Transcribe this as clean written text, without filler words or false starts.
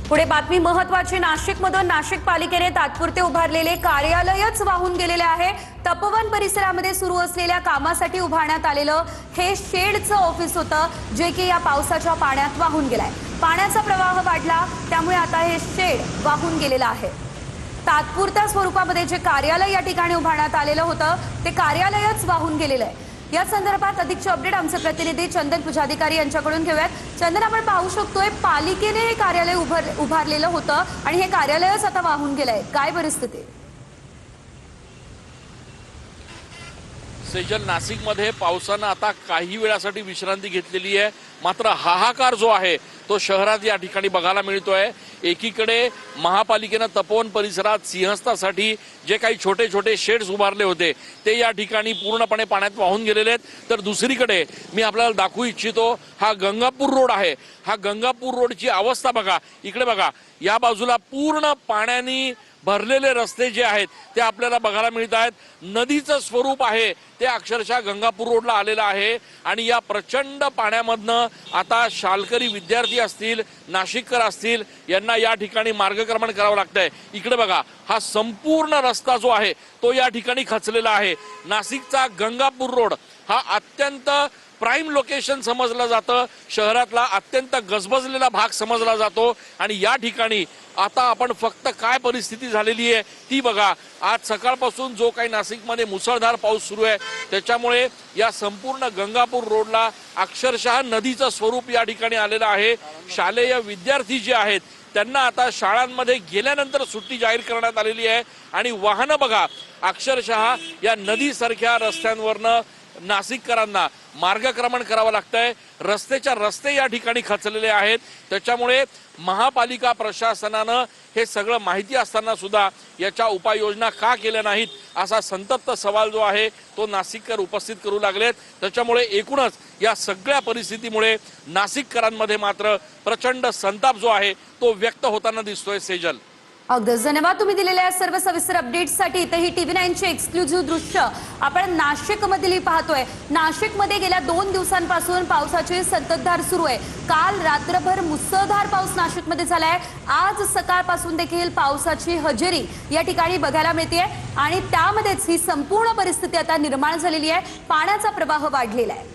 पुढे बातमी महत्वाची। नाशिकमधून नाशिक पालिकेने तात्पुरते उभारलेले कार्यालयच वाहून गेलेले आहे। तपोवन परिसरामध्ये सुरू असलेल्या कामासाठी उभारण्यात आलेलं हे शेडचं ऑफिस होतं, जे की या पावसाच्या पाण्यात वाहून गेलंय। पाण्याचा प्रवाह वाढला, त्यामुळे आता हे शेड वाहून गेलेलं आहे। तात्पुरत्या स्वरूपामध्ये जे कार्यालय या ठिकाणी उभारण्यात आलेलं होतं, ते कार्यालयच वाहून गेलेलं आहे। या संदर्भात अधिकचे अपडेट आमचे प्रतिनिधी चंदन पुजाधिकारी यांच्याकडून घेऊयात। चंदन, आपण पाहू शकतोय पालिकेने हे कार्यालय उभारलेलं होतं आणि हे कार्यालयच आता वाहून गेलंय। काय परिस्थिती? सेजल, नाशिकमध्ये पावसानं आता काही वेळासाठी विश्रांती घेतलेली आहे, मात्र हाहाकार जो आहे तो शहरात या ठिकाणी बघायला मिळतोय। एकीकडे महापालिकेनं तपोवन परिसरात सिंहस्थासाठी जे काही छोटे छोटे शेड्स उभारले होते ते या ठिकाणी पूर्णपणे पाण्यात वाहून गेलेले आहेत, तर दुसरीकडे मी आपल्याला दाखवू इच्छितो हा गंगापूर रोड आहे। हा गंगापूर रोडची अवस्था बघा, इकडे बघा, या बाजूला पूर्ण पाण्याने भरलेले रस्ते जे आहेत ते आपल्याला बघायला मिळत आहेत। नदीचं स्वरूप आहे ते अक्षरशः गंगापूर रोडला आलेलं आहे आणि या प्रचंड पाण्यामधनं आता शालकरी विद्यार्थी असतील, नाशिककर असतील, यांना या ठिकाणी मार्गक्रमण करावं लागतंय। इकडे बघा, हा संपूर्ण रस्ता जो आहे तो या ठिकाणी खचलेला आहे। नाशिकचा गंगापूर रोड हा अत्यंत प्राइम लोकेशन समजला जातं, शहरातला अत्यंत गजबजलेला भाग समजला जातो आणि या ठिकाणी आता आपण फक्त काय परिस्थिती झालेली आहे ती बघा। आज सकाळपासून जो काही नाशिकमध्ये मुसळधार पाऊस सुरू आहे त्याच्यामुळे या संपूर्ण गंगापूर रोडला अक्षरशः नदीचं स्वरूप या ठिकाणी आलेलं आहे। शालेय विद्यार्थी जे आहेत त्यांना आता शाळांमध्ये गेल्यानंतर सुट्टी जाहीर करण्यात आलेली आहे आणि वाहनं बघा, अक्षरशः या नदीसारख्या रस्त्यांवरनं नाशिककरांना मार्गक्रमण करावं लागतंय। रस्त्याच्या रस्ते या ठिकाणी खचलेले आहेत, त्याच्यामुळे महापालिका प्रशासनानं हे सगळं माहिती असताना सुद्धा याच्या उपाययोजना का केल्या नाहीत असा संतप्त सवाल जो आहे तो नाशिककर उपस्थित करू लागलेत। त्याच्यामुळे एकूणच या सगळ्या परिस्थितीमुळे नाशिककरांमध्ये मात्र प्रचंड संताप जो आहे तो व्यक्त होताना दिसतोय। सेजल, अगदीच धन्यवाद तुम्ही दिलेल्या सर्व सविस्तर अपडेट्ससाठी। इथेही TV9 चे एक्सक्लुझिव्ह दृश्य आपण नाशिकमधील पाहतोय। नाशिकमध्ये गेल्या 2 दिवसांपासून पावसाची संततधार सुरू आहे। काल रात्रभर मुसळधार पाऊस नाशिकमध्ये झालाय। आज सकाळपासून देखील पावसाची हजेरी या ठिकाणी बघायला मिळते आणि त्यामध्येच ही संपूर्ण परिस्थिती आता निर्माण झालेली आहे। पाण्याचा प्रवाह वाढलेला आहे।